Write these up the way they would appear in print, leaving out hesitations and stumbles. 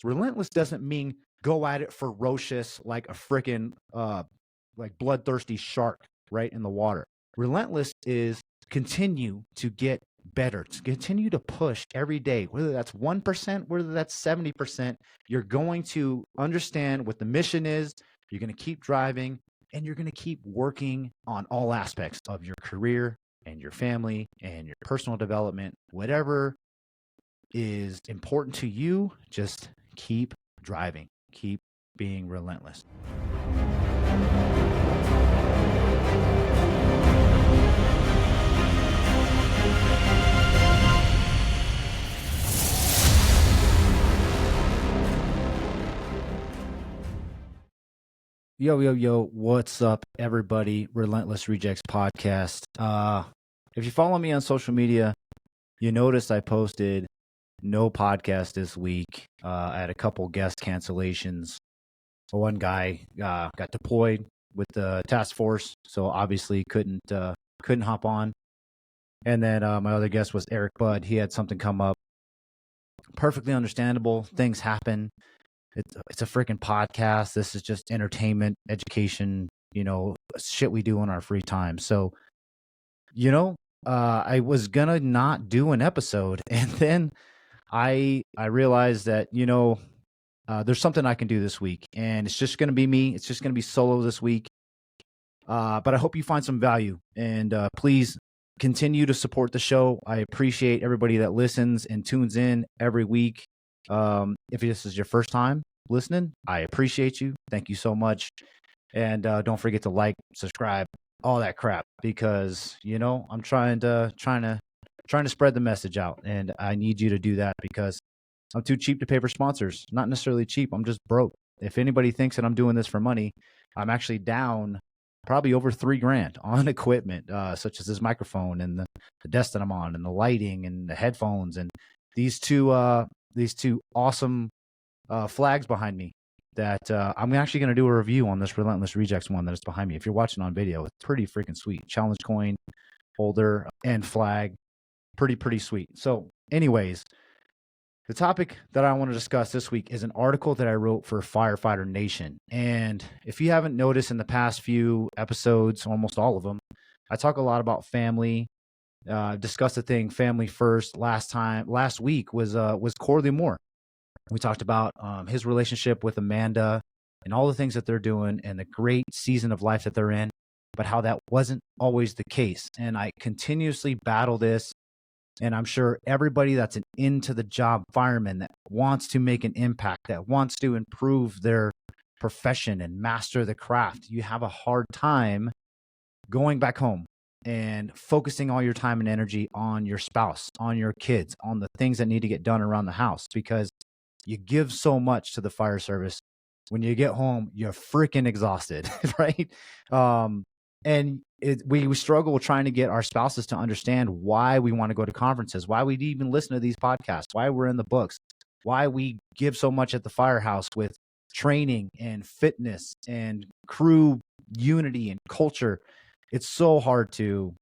Relentless doesn't mean go at it ferocious like a freaking like bloodthirsty shark right in the water. Relentless is continue to get better, to continue to push every day, whether that's 1%, whether that's 70%. You're going to understand what the mission is. You're going to keep driving, and you're going to keep working on all aspects of your career and your family and your personal development. Whatever is important to you, just keep driving, keep being relentless. Yo, what's up, everybody? Relentless Rejects Podcast. If you follow me on social media, you noticed I posted no podcast this week. I had a couple guest cancellations. One guy got deployed with the task force, so obviously couldn't hop on. And then my other guest was Eric Budd. He had something come up. Perfectly understandable. Things happen. It's a freaking podcast. This is just entertainment, education, shit we do in our free time. So, I was gonna not do an episode, and then I realized that, there's something I can do this week, and it's just gonna be me. It's just gonna be solo this week. But I hope you find some value, and please continue to support the show. I appreciate everybody that listens and tunes in every week. If this is your first time listening, I appreciate you. Thank you so much. And don't forget to like, subscribe, all that crap, because I'm trying to spread the message out, and I need you to do that because I'm too cheap to pay for sponsors. Not necessarily cheap, I'm just broke. If anybody thinks that I'm doing this for money, I'm actually down probably over $3,000 on equipment, such as this microphone and the desk that I'm on, and the lighting and the headphones, and these two awesome flags behind me that I'm actually going to do a review on this Relentless Rejects one that is behind me. If you're watching on video, it's pretty freaking sweet. Challenge coin holder and flag. Pretty sweet. So anyways, the topic that I want to discuss this week is an article that I wrote for Firefighter Nation. And if you haven't noticed in the past few episodes, almost all of them, I talk a lot about family. Discussed the thing family first. Last week was Corley Moore. We talked about his relationship with Amanda and all the things that they're doing and the great season of life that they're in, but how that wasn't always the case. And I continuously battle this. And I'm sure everybody that's an into the job fireman that wants to make an impact, that wants to improve their profession and master the craft, you have a hard time going back home and focusing all your time and energy on your spouse, on your kids, on the things that need to get done around the house, because you give so much to the fire service. When you get home, you're freaking exhausted, right? And we struggle trying to get our spouses to understand why we want to go to conferences, why we even listen to these podcasts, why we're in the books, why we give so much at the firehouse with training and fitness and crew unity and culture. It's so hard to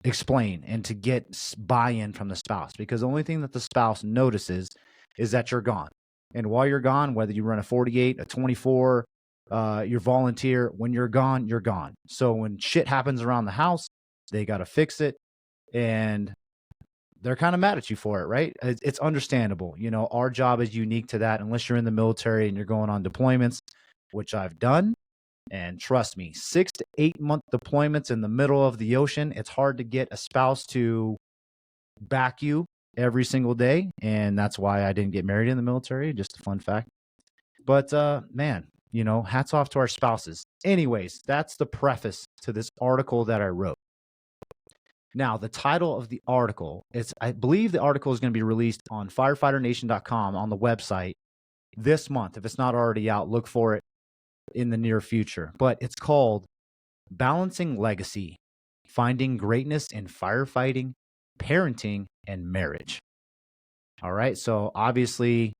explain and to get buy-in from the spouse, because the only thing that the spouse notices is that you're gone. And while you're gone, whether you run a 48, a 24, you're volunteer, when you're gone, you're gone. So when shit happens around the house, they got to fix it, and they're kind of mad at you for it, right? It's understandable. Our job is unique to that, unless you're in the military and you're going on deployments, which I've done. And trust me, 6 to 8 month deployments in the middle of the ocean, it's hard to get a spouse to back you every single day. And that's why I didn't get married in the military. Just a fun fact. But man, hats off to our spouses. Anyways, that's the preface to this article that I wrote. Now, the title of the article I believe the article is going to be released on firefighternation.com on the website this month. If it's not already out, look for it in the near future. But it's called Balancing Legacy, Finding Greatness in Firefighting, Parenting, and Marriage. All right. So obviously,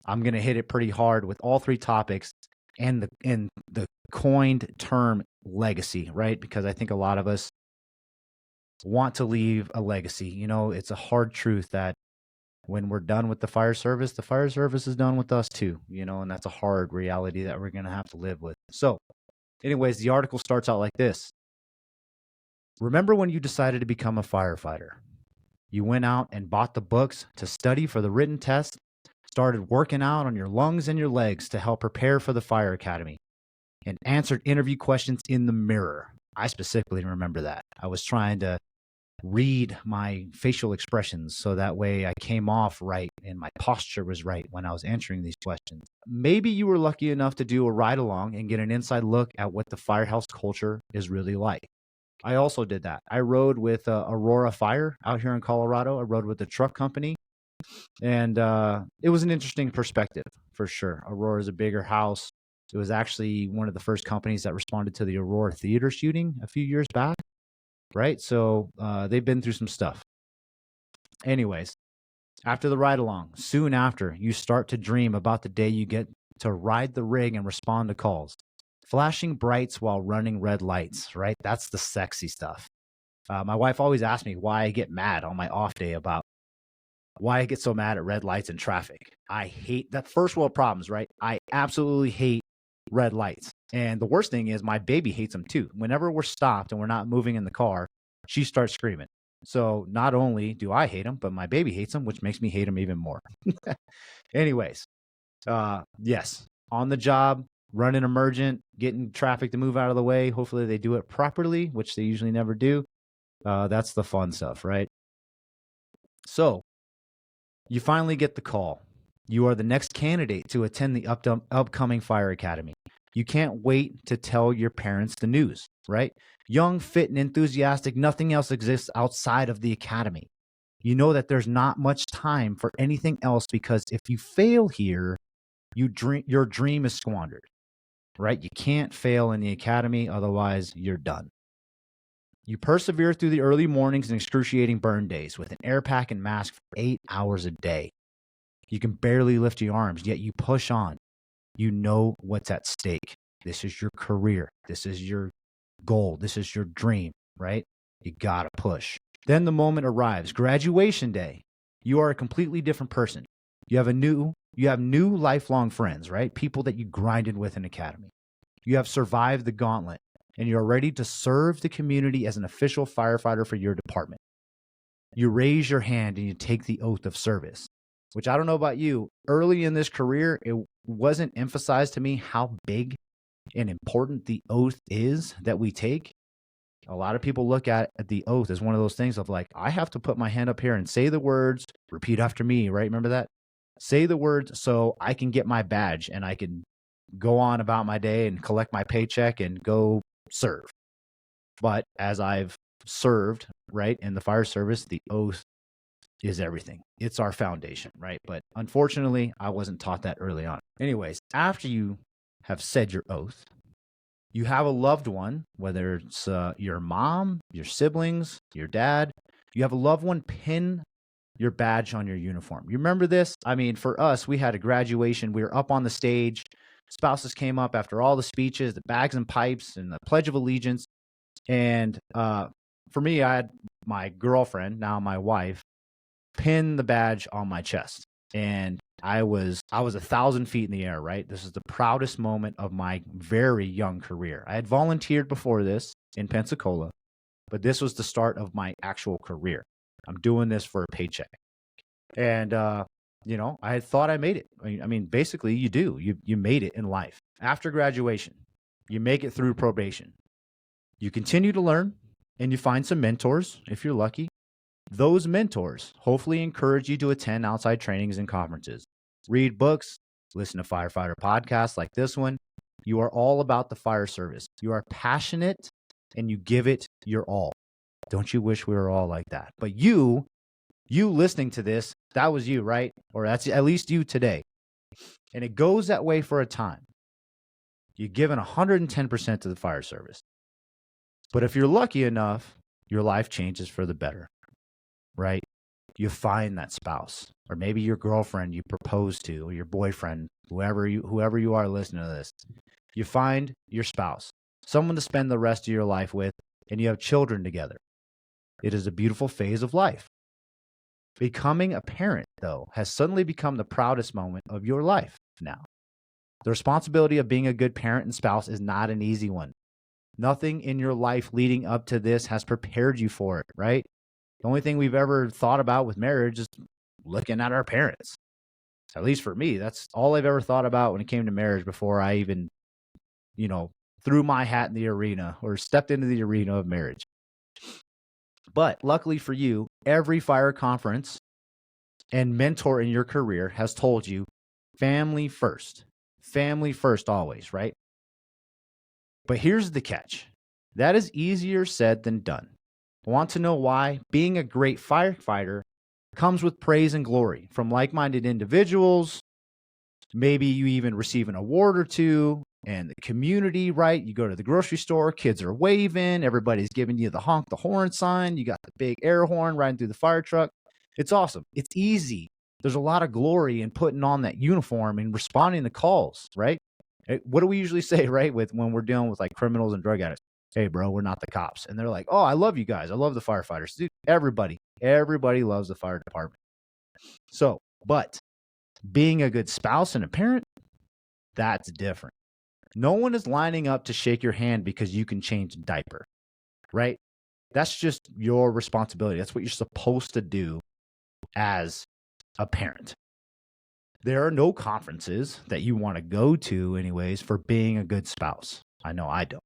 I'm going to hit it pretty hard with all three topics and the coined term legacy, right? Because I think a lot of us want to leave a legacy. It's a hard truth that when we're done with the fire service is done with us too, and that's a hard reality that we're going to have to live with. So anyways, the article starts out like this. Remember when you decided to become a firefighter? You went out and bought the books to study for the written test, started working out on your lungs and your legs to help prepare for the fire academy, and answered interview questions in the mirror. I specifically remember that. I was trying to read my facial expressions so that way I came off right and my posture was right when I was answering these questions. Maybe you were lucky enough to do a ride along and get an inside look at what the firehouse culture is really like. I also did that. I rode with Aurora Fire out here in Colorado. I rode with the truck company, and it was an interesting perspective for sure. Aurora is a bigger house. It was actually one of the first companies that responded to the Aurora theater shooting a few years back, right? So they've been through some stuff. Anyways, after the ride along, soon after, you start to dream about the day you get to ride the rig and respond to calls. Flashing brights while running red lights, right? That's the sexy stuff. My wife always asks me why I get mad on my off day about why I get so mad at red lights and traffic. I hate that. First world problems, right? I absolutely hate red lights. And the worst thing is my baby hates them too. Whenever we're stopped and we're not moving in the car, she starts screaming. So not only do I hate them, but my baby hates them, which makes me hate them even more. Anyways, yes, on the job, running emergent, getting traffic to move out of the way. Hopefully they do it properly, which they usually never do. That's the fun stuff, right? So you finally get the call. You are the next candidate to attend the upcoming fire academy. You can't wait to tell your parents the news, right? Young, fit, and enthusiastic, nothing else exists outside of the academy. You know that there's not much time for anything else because if you fail here, your dream is squandered, right? You can't fail in the academy, otherwise you're done. You persevere through the early mornings and excruciating burn days with an air pack and mask for 8 hours a day. You can barely lift your arms, yet you push on. You know what's at stake. This is your career. This is your goal. This is your dream, right? You gotta push. Then the moment arrives, graduation day. You are a completely different person. You have new lifelong friends, right? People that you grinded with in academy. You have survived the gauntlet, and you're ready to serve the community as an official firefighter for your department. You raise your hand and you take the oath of service, which I don't know about you. Early in this career, it wasn't emphasized to me how big and important the oath is that we take. A lot of people look at the oath as one of those things of like, I have to put my hand up here and say the words, repeat after me, right? Remember that? Say the words so I can get my badge and I can go on about my day and collect my paycheck and go serve. But as I've served, right, in the fire service, the oath is everything. It's our foundation, right? But unfortunately, I wasn't taught that early on. Anyways, after you have said your oath, you have a loved one, whether it's your mom, your siblings, your dad, you have a loved one pin your badge on your uniform. You remember this? I mean, for us, we had a graduation. We were up on the stage. Spouses came up after all the speeches, the bags and pipes, and the Pledge of Allegiance. And for me, I had my girlfriend, now my wife, pin the badge on my chest. And I was 1,000 feet in the air, right? This is the proudest moment of my very young career. I had volunteered before this in Pensacola, but this was the start of my actual career. I'm doing this for a paycheck. And, I had thought I made it. I mean, basically you do. You made it in life. After graduation, you make it through probation. You continue to learn and you find some mentors if you're lucky. Those mentors hopefully encourage you to attend outside trainings and conferences, read books, listen to firefighter podcasts like this one. You are all about the fire service. You are passionate and you give it your all. Don't you wish we were all like that? But you listening to this, that was you, right? Or that's at least you today. And it goes that way for a time. You're given 110% to the fire service. But if you're lucky enough, your life changes for the better, right? You find that spouse, or maybe your girlfriend you propose to, or your boyfriend, whoever you are listening to this. You find your spouse, someone to spend the rest of your life with, and you have children together. It is a beautiful phase of life. Becoming a parent, though, has suddenly become the proudest moment of your life now. The responsibility of being a good parent and spouse is not an easy one. Nothing in your life leading up to this has prepared you for it, right? The only thing we've ever thought about with marriage is looking at our parents. At least for me, that's all I've ever thought about when it came to marriage before I even, threw my hat in the arena or stepped into the arena of marriage. But luckily for you, every fire conference and mentor in your career has told you family first always, right? But here's the catch. That is easier said than done. Want to know why? Being a great firefighter comes with praise and glory from like-minded individuals. Maybe you even receive an award or two, and the community, right? You go to the grocery store, kids are waving, everybody's giving you the honk the horn sign, you got the big air horn riding through the fire truck. It's awesome. It's easy. There's a lot of glory in putting on that uniform and responding to calls, right? What do we usually say, right, when we're dealing with like criminals and drug addicts? Hey, bro, we're not the cops. And they're like, oh, I love you guys. I love the firefighters. Dude, everybody loves the fire department. So, but being a good spouse and a parent, that's different. No one is lining up to shake your hand because you can change a diaper, right? That's just your responsibility. That's what you're supposed to do as a parent. There are no conferences that you want to go to anyways for being a good spouse. I know I don't.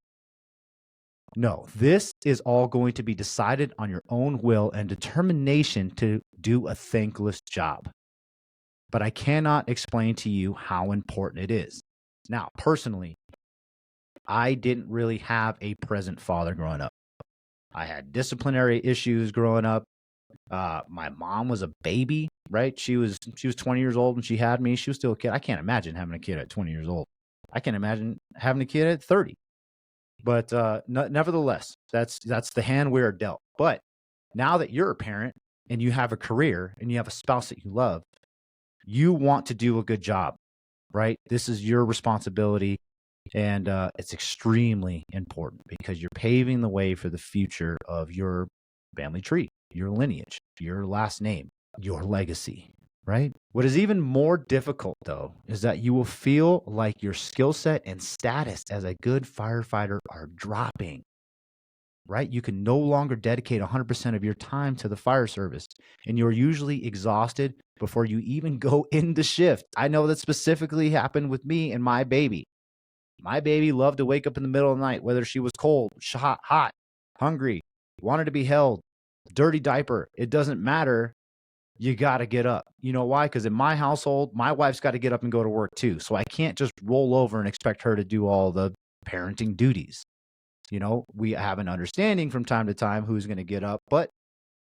No, this is all going to be decided on your own will and determination to do a thankless job. But I cannot explain to you how important it is. Now, personally, I didn't really have a present father growing up. I had disciplinary issues growing up. My mom was a baby, right? She was 20 years old when she had me. She was still a kid. I can't imagine having a kid at 20 years old. I can't imagine having a kid at 30. But nevertheless, that's the hand we are dealt. But now that you're a parent and you have a career and you have a spouse that you love, you want to do a good job, right? This is your responsibility, and it's extremely important because you're paving the way for the future of your family tree, your lineage, your last name, your legacy, right? What is even more difficult, though, is that you will feel like your skill set and status as a good firefighter are dropping, right? You can no longer dedicate 100% of your time to the fire service, and you're usually exhausted before you even go into shift. I know that specifically happened with me and my baby. My baby loved to wake up in the middle of the night, whether she was cold, hot, hungry, wanted to be held, dirty diaper. It doesn't matter. You got to get up. You know why? Because in my household, my wife's got to get up and go to work too. So I can't just roll over and expect her to do all the parenting duties. We have an understanding from time to time who's going to get up, but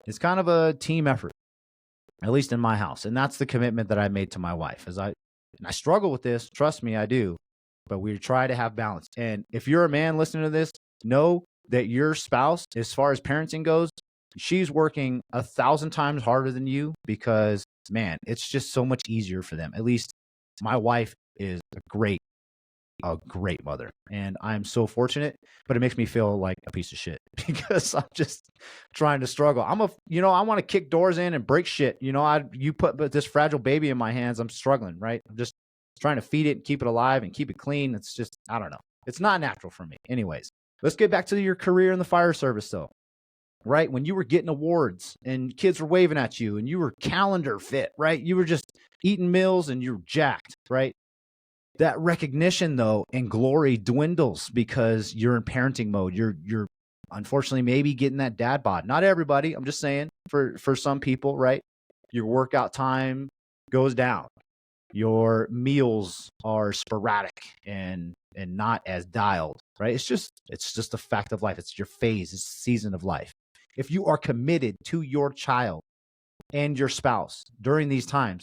it's kind of a team effort, at least in my house. And that's the commitment that I made to my wife. And I struggle with this. Trust me, I do. But we try to have balance. And if you're a man listening to this, know that your spouse, as far as parenting goes, she's working 1,000 times harder than you because, man, it's just so much easier for them. At least my wife is a great mother. And I'm so fortunate, but it makes me feel like a piece of shit because I'm just trying to struggle. I want to kick doors in and break shit. You put this fragile baby in my hands. I'm struggling, right? I'm just trying to feed it and keep it alive and keep it clean. It's just, I don't know. It's not natural for me. Anyways, let's get back to your career in the fire service though, right? When you were getting awards and kids were waving at you and you were calendar fit, right? You were just eating meals and you're jacked, right? That recognition though and glory dwindles because you're in parenting mode. You're unfortunately maybe getting that dad bod. Not everybody. I'm just saying for some people, right? Your workout time goes down. Your meals are sporadic and not as dialed, right? It's just a fact of life. It's your phase. It's the season of life. If you are committed to your child and your spouse during these times,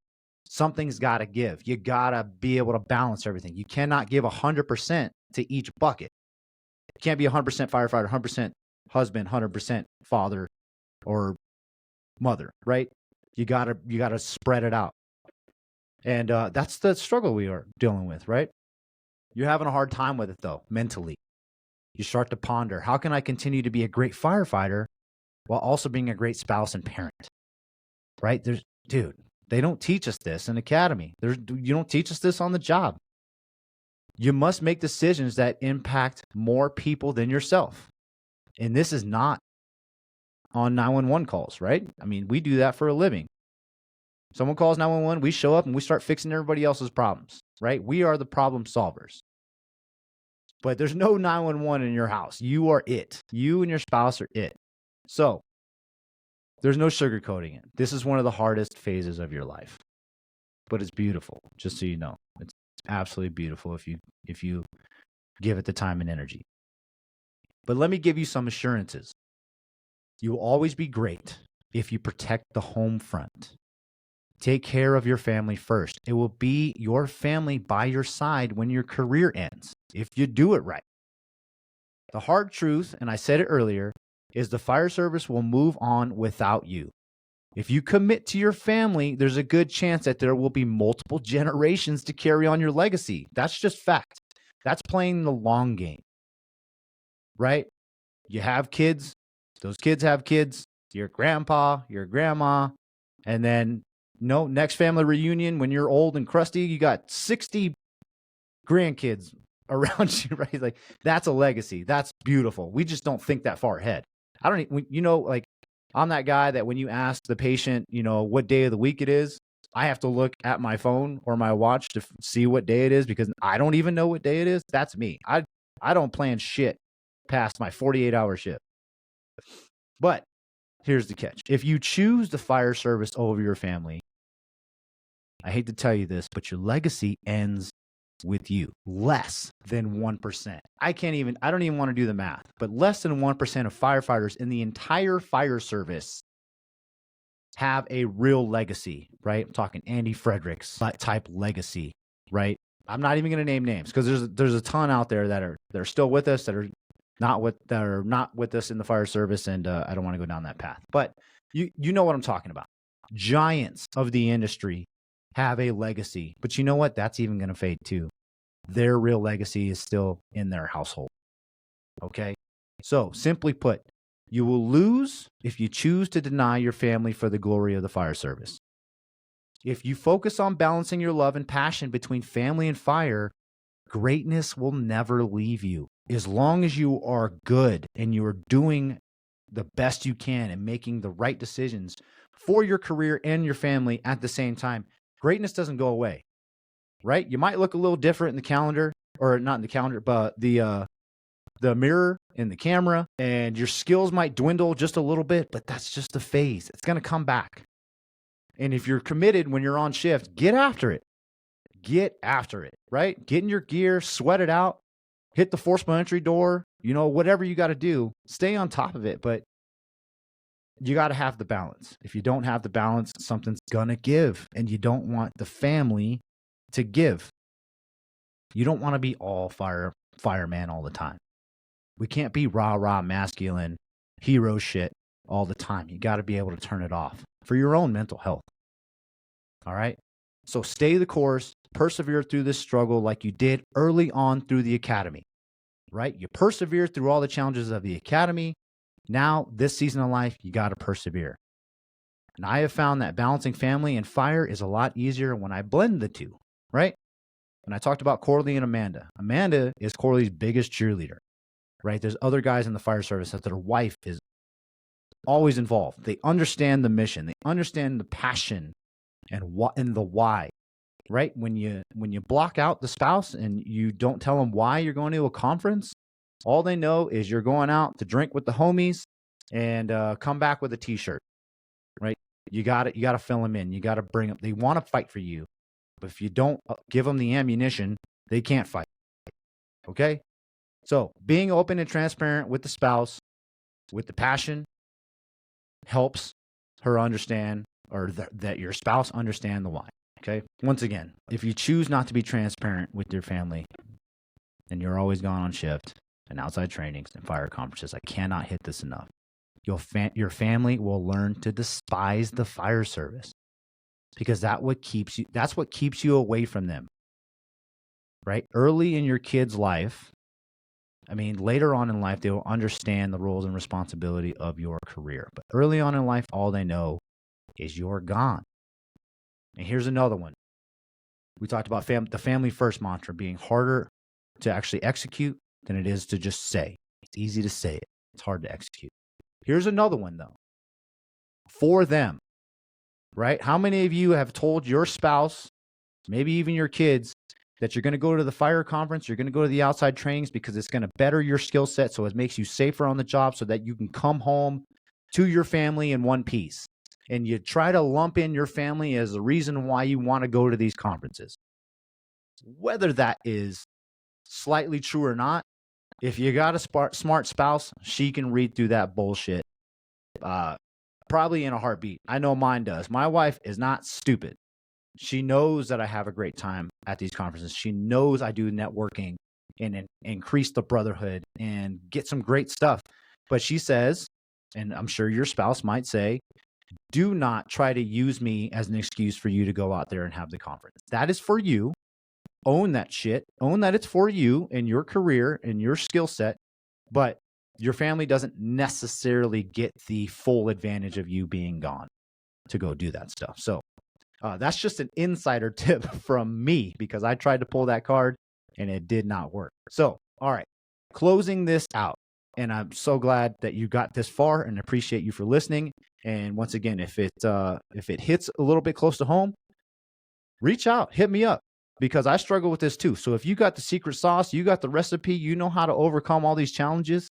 something's got to give. You got to be able to balance everything. You cannot give 100% to each bucket. You can't be 100% firefighter, 100% husband, 100% father or mother, right? You got to spread it out. And that's the struggle we are dealing with, right? You're having a hard time with it, though, mentally. You start to ponder, how can I continue to be a great firefighter while also being a great spouse and parent? right? Dude, they don't teach us this in academy. You don't teach us this on the job. You must make decisions that impact more people than yourself. And this is not on 911 calls, right? I mean, we do that for a living. Someone calls 911, we show up and we start fixing everybody else's problems, right? We are the problem solvers. But there's no 911 in your house. You are it. You and your spouse are it. So there's no sugarcoating it. This is one of the hardest phases of your life. But it's beautiful, just so you know. It's absolutely beautiful if you give it the time and energy. But let me give you some assurances. You will always be great if you protect the home front. Take care of your family first. It will be your family by your side when your career ends, if you do it right. The hard truth, and I said it earlier, is the fire service will move on without you. If you commit to your family, there's a good chance that there will be multiple generations to carry on your legacy. That's just fact. That's playing the long game, right? You have kids. Those kids have kids. Your grandpa, your grandma, and then next family reunion, when you're old and crusty, you got 60 grandkids around you, right? Like, that's a legacy. That's beautiful. We just don't think that far ahead. Like, I'm that guy that when you ask the patient, what day of the week it is, I have to look at my phone or my watch to see what day it is, because I don't even know what day it is. That's me. I don't plan shit past my 48-hour shift. But here's the catch. If you choose the fire service over your family, I hate to tell you this, but your legacy ends with you. Less than 1%. I don't even want to do the math, but less than 1% of firefighters in the entire fire service have a real legacy, right? I'm talking Andy Fredericks type legacy, right? I'm not even going to name names, because there's a ton out there that are still with us, that are not with us in the fire service, and I don't want to go down that path. But you know what I'm talking about. Giants of the industry have a legacy, but you know what? That's even going to fade too. Their real legacy is still in their household. Okay? So simply put, you will lose if you choose to deny your family for the glory of the fire service. If you focus on balancing your love and passion between family and fire, greatness will never leave you. As long as you are good and you are doing the best you can and making the right decisions for your career and your family at the same time, greatness doesn't go away, right? You might look a little different in the calendar, or not in the calendar, but the mirror in the camera, and your skills might dwindle just a little bit, but that's just a phase. It's going to come back. And if you're committed when you're on shift, get after it. Get after it, right? Get in your gear, sweat it out, hit the forcible entry door, whatever you got to do, stay on top of it. But you got to have the balance. If you don't have the balance, something's going to give, and you don't want the family to give. You don't want to be all fireman all the time. We can't be rah-rah masculine hero shit all the time. You got to be able to turn it off for your own mental health. All right? So stay the course, persevere through this struggle like you did early on through the academy, right? You persevere through all the challenges of the academy. Now, this season of life, you got to persevere. And I have found that balancing family and fire is a lot easier when I blend the two, right? When I talked about Corley and Amanda, Amanda is Corley's biggest cheerleader, right? There's other guys in the fire service that their wife is always involved. They understand the mission. They understand the passion and the why, right? When you block out the spouse and you don't tell them why you're going to a conference, all they know is you're going out to drink with the homies and come back with a t-shirt, right? You got to fill them in. You got to bring them. They want to fight for you, but if you don't give them the ammunition, they can't fight. Okay? So being open and transparent with the spouse, with the passion, helps her understand, or that your spouse understand the why. Okay? Once again, if you choose not to be transparent with your family and you're always gone on shift and outside trainings and fire conferences, I cannot hit this enough. Your family will learn to despise the fire service, because that's what keeps you away from them. Right? Early in your kid's life, later on in life, they will understand the roles and responsibility of your career. But early on in life, all they know is you're gone. And here's another one. We talked about the family first mantra being harder to actually execute than it is to just say. It's easy to say it. It's hard to execute. Here's another one, though. For them, right? How many of you have told your spouse, maybe even your kids, that you're going to go to the fire conference, you're going to go to the outside trainings because it's going to better your skill set, so it makes you safer on the job so that you can come home to your family in one piece? And you try to lump in your family as the reason why you want to go to these conferences. Whether that is slightly true or not, if you got a smart spouse, she can read through that bullshit probably in a heartbeat. I know mine does. My wife is not stupid. She knows that I have a great time at these conferences. She knows I do networking and increase the brotherhood and get some great stuff. But she says, and I'm sure your spouse might say, do not try to use me as an excuse for you to go out there and have the conference. That is for you. Own that shit. Own that it's for you and your career and your skill set. But your family doesn't necessarily get the full advantage of you being gone to go do that stuff. So that's just an insider tip from me because I tried to pull that card and it did not work. So, all right, closing this out. And I'm so glad that you got this far and appreciate you for listening. And once again, if it hits a little bit close to home, reach out, hit me up because I struggle with this too. So if you got the secret sauce, you got the recipe, you know how to overcome all these challenges,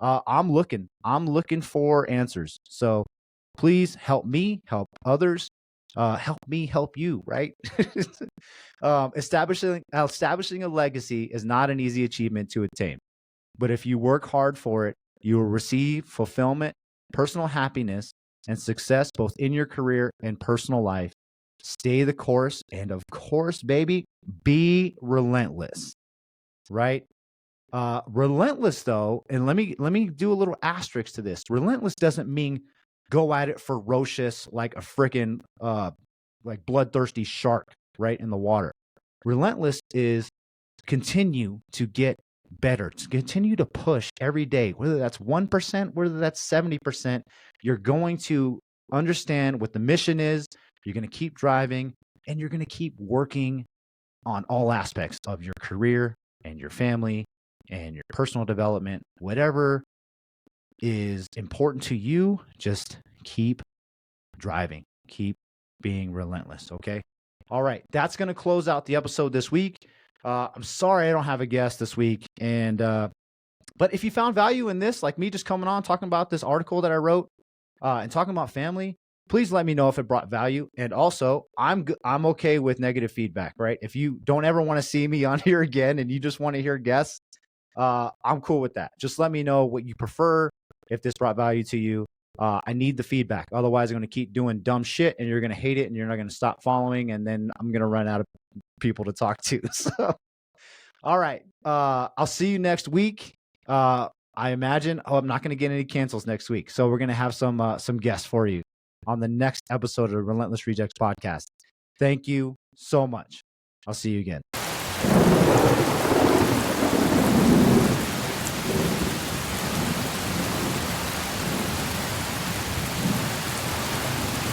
I'm looking for answers. So please help me, help others, help me, help you, right? Establishing a legacy is not an easy achievement to attain. But if you work hard for it, you will receive fulfillment, personal happiness, and success both in your career and personal life. Stay the course. And of course, baby, be relentless, right? Relentless, though, and let me do a little asterisk to this. Relentless doesn't mean go at it ferocious like a freaking like bloodthirsty shark right in the water. Relentless is continue to get better, to continue to push every day, whether that's 1%, whether that's 70%, you're going to understand what the mission is. You're going to keep driving and you're going to keep working on all aspects of your career and your family and your personal development, whatever is important to you, just keep driving, keep being relentless. Okay. All right. That's going to close out the episode this week. I'm sorry I don't have a guest this week. But if you found value in this, like me just coming on, talking about this article that I wrote and talking about family, please let me know if it brought value. And also, I'm okay with negative feedback, right? If you don't ever want to see me on here again and you just want to hear guests, I'm cool with that. Just let me know what you prefer, if this brought value to you. I need the feedback. Otherwise, I'm going to keep doing dumb shit and you're going to hate it and you're not going to stop following. And then I'm going to run out of people to talk to. So, all right. I'll see you next week. I imagine, I'm not going to get any cancels next week. So we're going to have some guests for you on the next episode of the Relentless Rejects Podcast. Thank you so much. I'll see you again.